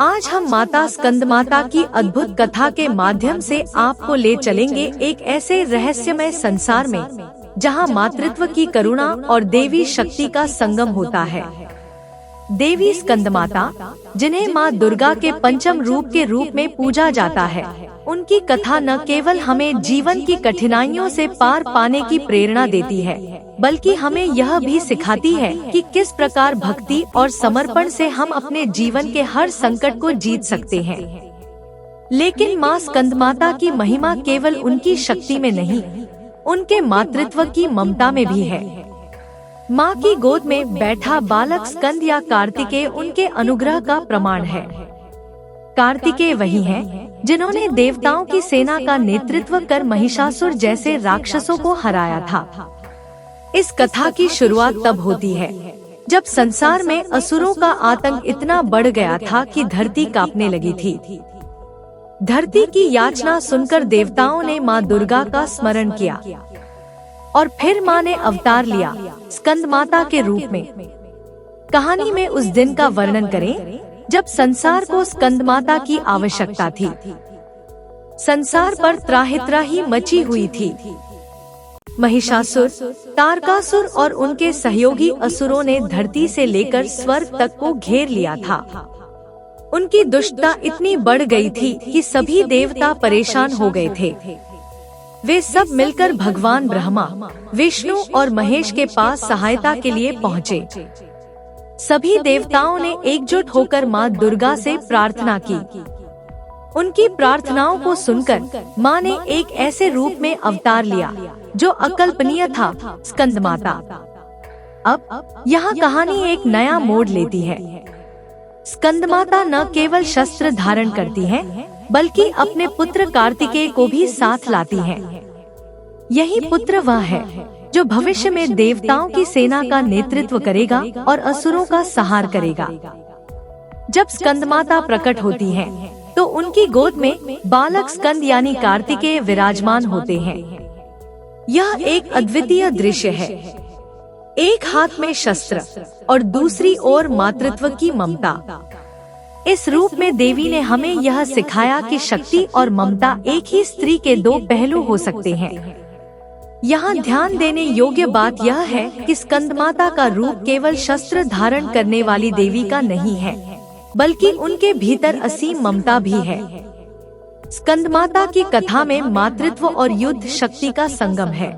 आज हम माता स्कंदमाता की अद्भुत कथा के माध्यम से आपको ले चलेंगे एक ऐसे रहस्यमय संसार में जहां मातृत्व की करुणा और देवी शक्ति का संगम होता है। देवी स्कंदमाता, जिन्हें माँ दुर्गा के पंचम रूप के रूप में पूजा जाता है, उनकी कथा न केवल हमें जीवन की कठिनाइयों से पार पाने की प्रेरणा देती है, बल्कि हमें यह भी सिखाती है कि किस प्रकार भक्ति और समर्पण से हम अपने जीवन के हर संकट को जीत सकते हैं। लेकिन माँ स्कंदमाता की महिमा केवल उनकी शक्ति में नहीं, उनके मातृत्व की ममता में भी है। माँ की गोद में बैठा बालक स्कंद या कार्तिकेय उनके अनुग्रह का प्रमाण है। कार्तिकेय वही हैं जिन्होंने देवताओं की सेना का नेतृत्व कर महिषासुर जैसे राक्षसों को हराया था। इस कथा की शुरुआत तब होती है जब संसार में असुरों का आतंक इतना बढ़ गया था कि धरती कांपने लगी थी। धरती की याचना सुनकर देवताओं ने माँ दुर्गा का स्मरण किया और फिर माँ ने अवतार लिया स्कंदमाता के रूप में। कहानी में उस दिन का वर्णन करें जब संसार को स्कंदमाता की आवश्यकता थी। संसार पर त्राहि मची हुई थी। महिषासुर, तारकासुर और उनके सहयोगी असुरों ने धरती से लेकर स्वर्ग तक को घेर लिया था। उनकी दुष्टता इतनी बढ़ गई थी कि सभी देवता परेशान हो गए थे। वे सब मिलकर भगवान ब्रह्मा, विष्णु और महेश के पास सहायता के लिए पहुँचे। सभी देवताओं ने एकजुट होकर माँ दुर्गा से प्रार्थना की। उनकी प्रार्थनाओं को सुनकर माँ ने एक ऐसे रूप में अवतार लिया जो अकल्पनीय था, स्कंदमाता। अब यहाँ कहानी एक नया मोड़ लेती है। स्कंदमाता न केवल शस्त्र धारण करती हैं, बल्कि अपने पुत्र कार्तिकेय को भी साथ लाती हैं। यही पुत्र वह है जो भविष्य में देवताओं की सेना का नेतृत्व करेगा और असुरों का संहार करेगा। जब स्कंदमाता प्रकट होती हैं, तो उनकी गोद में बालक स्कंद यानी कार्तिकेय विराजमान होते हैं। यह एक अद्वितीय दृश्य है। एक हाथ में शस्त्र और दूसरी ओर मातृत्व की ममता। इस रूप में देवी ने हमें यह सिखाया कि शक्ति और ममता एक ही स्त्री के दो पहलू हो सकते हैं। यहाँ ध्यान देने योग्य बात यह है कि स्कंदमाता का रूप केवल शस्त्र धारण करने वाली देवी का नहीं है, बल्कि उनके भीतर असीम ममता भी है। स्कंदमाता की कथा में मातृत्व और युद्ध शक्ति का संगम है।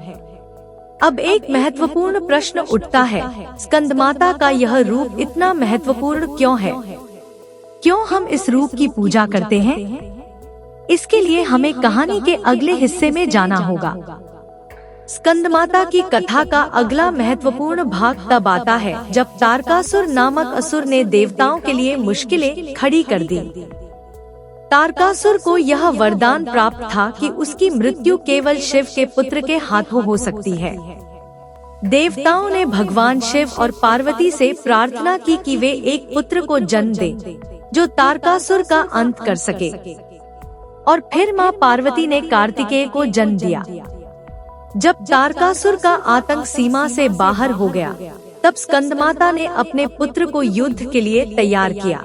अब एक महत्वपूर्ण प्रश्न उठता है, स्कंदमाता का यह रूप इतना महत्वपूर्ण क्यों है? क्यों हम इस रूप की पूजा करते हैं? इसके लिए हमें कहानी के अगले हिस्से में जाना होगा। स्कंदमाता की कथा का अगला महत्वपूर्ण भाग तब आता है जब तारकासुर नामक असुर ने देवताओं के लिए मुश्किलें खड़ी कर दी। तारकासुर को यह वरदान प्राप्त था कि उसकी मृत्यु केवल शिव के पुत्र के हाथों हो सकती है। देवताओं ने भगवान शिव और पार्वती से प्रार्थना की कि वे एक पुत्र को जन्म दें जो तारकासुर का अंत कर सके। और फिर माँ पार्वती ने कार्तिकेय को जन्म दिया। जब तारकासुर का आतंक सीमा से बाहर हो गया, तब स्कंदमाता ने अपने पुत्र को युद्ध के लिए तैयार किया।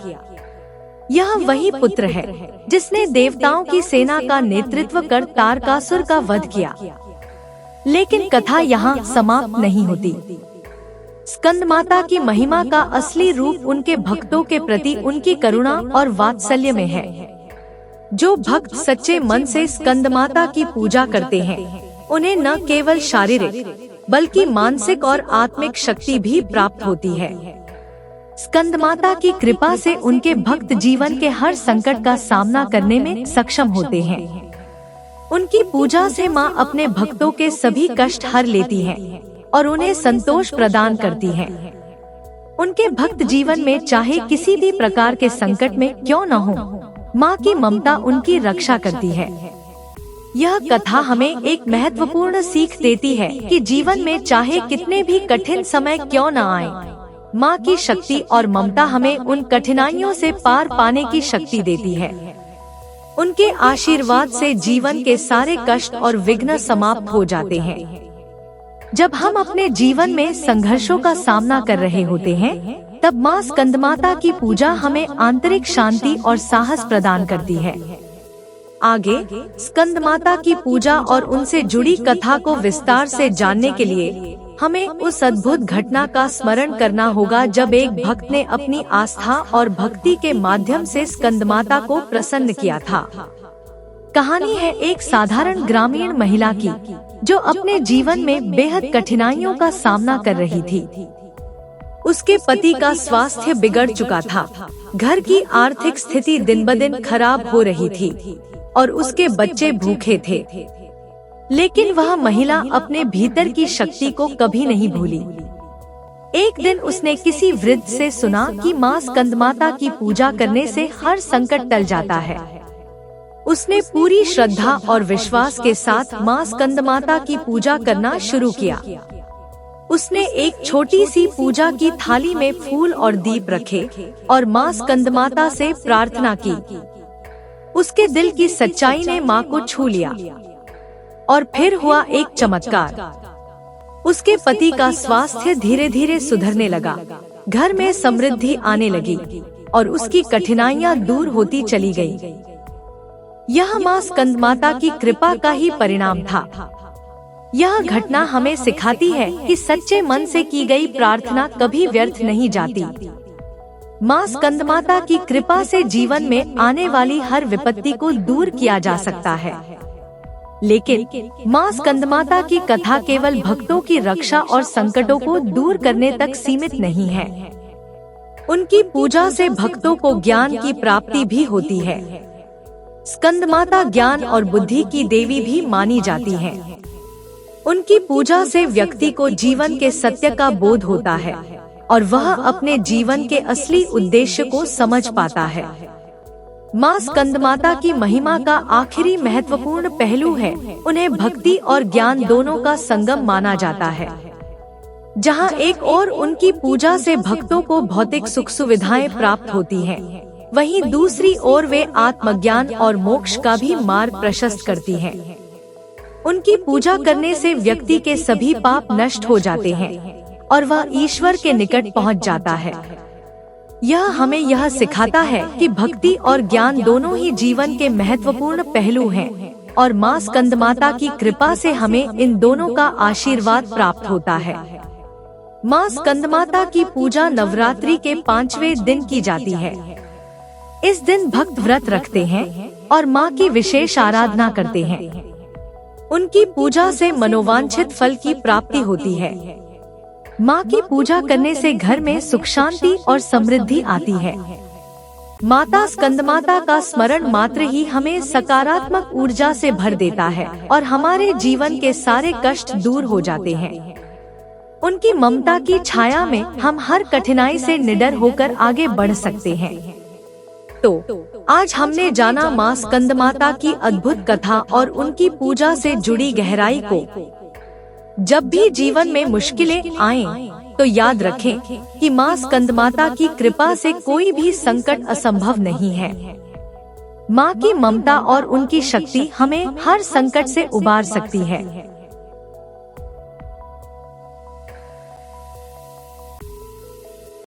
यह वही पुत्र है जिसने देवताओं की सेना का नेतृत्व कर तारकासुर का वध किया। लेकिन कथा यहाँ समाप्त नहीं होती। स्कंदमाता की महिमा का असली रूप उनके भक्तों के प्रति उनकी करुणा और वात्सल्य में है। जो भक्त सच्चे मन से स्कंदमाता की पूजा करते हैं, उन्हें न केवल शारीरिक बल्कि मानसिक और आत्मिक शक्ति भी प्राप्त होती है। स्कंदमाता की कृपा से उनके भक्त जीवन के हर संकट का सामना करने में सक्षम होते हैं। उनकी पूजा से माँ अपने भक्तों के सभी कष्ट हर लेती हैं और उन्हें संतोष प्रदान करती हैं। उनके भक्त जीवन में चाहे किसी भी प्रकार के संकट में क्यों न हो, माँ की ममता उनकी रक्षा करती है। यह कथा हमें एक महत्वपूर्ण सीख देती है कि जीवन में चाहे कितने भी कठिन समय क्यों न आए, माँ की शक्ति और ममता हमें उन कठिनाइयों से पार पाने की शक्ति देती है। उनके आशीर्वाद से जीवन के सारे कष्ट और विघ्न समाप्त हो जाते हैं। जब हम अपने जीवन में संघर्षों का सामना कर रहे होते हैं, तब माँ स्कंदमाता की पूजा हमें आंतरिक शांति और साहस प्रदान करती है। आगे स्कंदमाता की पूजा और उनसे जुड़ी कथा को विस्तार से जानने के लिए हमें उस अद्भुत घटना का स्मरण करना होगा जब एक भक्त ने अपनी आस्था और भक्ति के माध्यम से स्कंदमाता को प्रसन्न किया था। कहानी है एक साधारण ग्रामीण महिला की, जो अपने जीवन में बेहद कठिनाइयों का सामना कर रही थी। उसके पति का स्वास्थ्य बिगड़ चुका था, घर की आर्थिक स्थिति दिन ब दिन खराब हो रही थी और उसके बच्चे भूखे थे। लेकिन वह महिला अपने भीतर की शक्ति को कभी नहीं भूली। एक दिन उसने किसी वृद्ध से सुना कि माँ स्कंदमाता की पूजा करने से हर संकट टल जाता है। उसने पूरी श्रद्धा और विश्वास के साथ माँ स्कंदमाता की पूजा करना शुरू किया। उसने एक छोटी सी पूजा की थाली में फूल और दीप रखे और माँ स्कंदमाता से प्रार्थना की। उसके दिल की सच्चाई ने माँ को छू लिया और फिर हुआ एक चमत्कार। उसके पति का स्वास्थ्य धीरे धीरे सुधरने लगा, घर में समृद्धि आने लगी और उसकी कठिनाइयां दूर होती चली गई। यह माँ स्कंदमाता की कृपा का ही परिणाम था। यह घटना हमें सिखाती है कि सच्चे मन से की गई प्रार्थना कभी व्यर्थ नहीं जाती। माँ स्कंदमाता की कृपा से जीवन में आने वाली हर विपत्ति को दूर किया जा सकता है। लेकिन माँ स्कंदमाता की कथा केवल भक्तों की रक्षा और संकटों को दूर करने तक सीमित नहीं है। उनकी पूजा से भक्तों को ज्ञान की प्राप्ति भी होती है। स्कंदमाता ज्ञान और बुद्धि की देवी भी मानी जाती हैं। उनकी पूजा से व्यक्ति को जीवन के सत्य का बोध होता है और वह अपने जीवन के असली उद्देश्य को समझ पाता है। माँ स्कंदमाता की महिमा का आखिरी महत्वपूर्ण पहलू है, उन्हें भक्ति और ज्ञान दोनों का संगम माना जाता है। जहाँ एक ओर उनकी पूजा से भक्तों को भौतिक सुख सुविधाएं प्राप्त होती हैं, वहीं दूसरी ओर वे आत्मज्ञान और मोक्ष का भी मार्ग प्रशस्त करती हैं। उनकी पूजा करने से व्यक्ति के सभी पाप नष्ट हो जाते हैं और वह ईश्वर के निकट पहुँच जाता है। यह हमें यह सिखाता है कि भक्ति और ज्ञान दोनों ही जीवन के महत्वपूर्ण पहलू हैं और माँ स्कंदमाता की कृपा से हमें इन दोनों का आशीर्वाद प्राप्त होता है। माँ स्कंदमाता की पूजा नवरात्रि के 5वें दिन की जाती है। इस दिन भक्त व्रत रखते हैं और माँ की विशेष आराधना करते हैं। उनकी पूजा से मनोवांछित फल की प्राप्ति होती है। माँ की पूजा करने से घर में सुख शांति और समृद्धि आती है। माता स्कंदमाता का स्मरण मात्र ही हमें सकारात्मक ऊर्जा से भर देता है और हमारे जीवन के सारे कष्ट दूर हो जाते हैं। उनकी ममता की छाया में हम हर कठिनाई से निडर होकर आगे बढ़ सकते हैं। तो आज हमने जाना माँ स्कंदमाता की अद्भुत कथा और उनकी पूजा से जुड़ी गहराई को। जब भी जीवन में मुश्किलें आएं, तो याद रखें कि माँ स्कंदमाता की कृपा से कोई भी संकट असंभव नहीं है। माँ की ममता और उनकी शक्ति हमें हर संकट से उबार सकती है।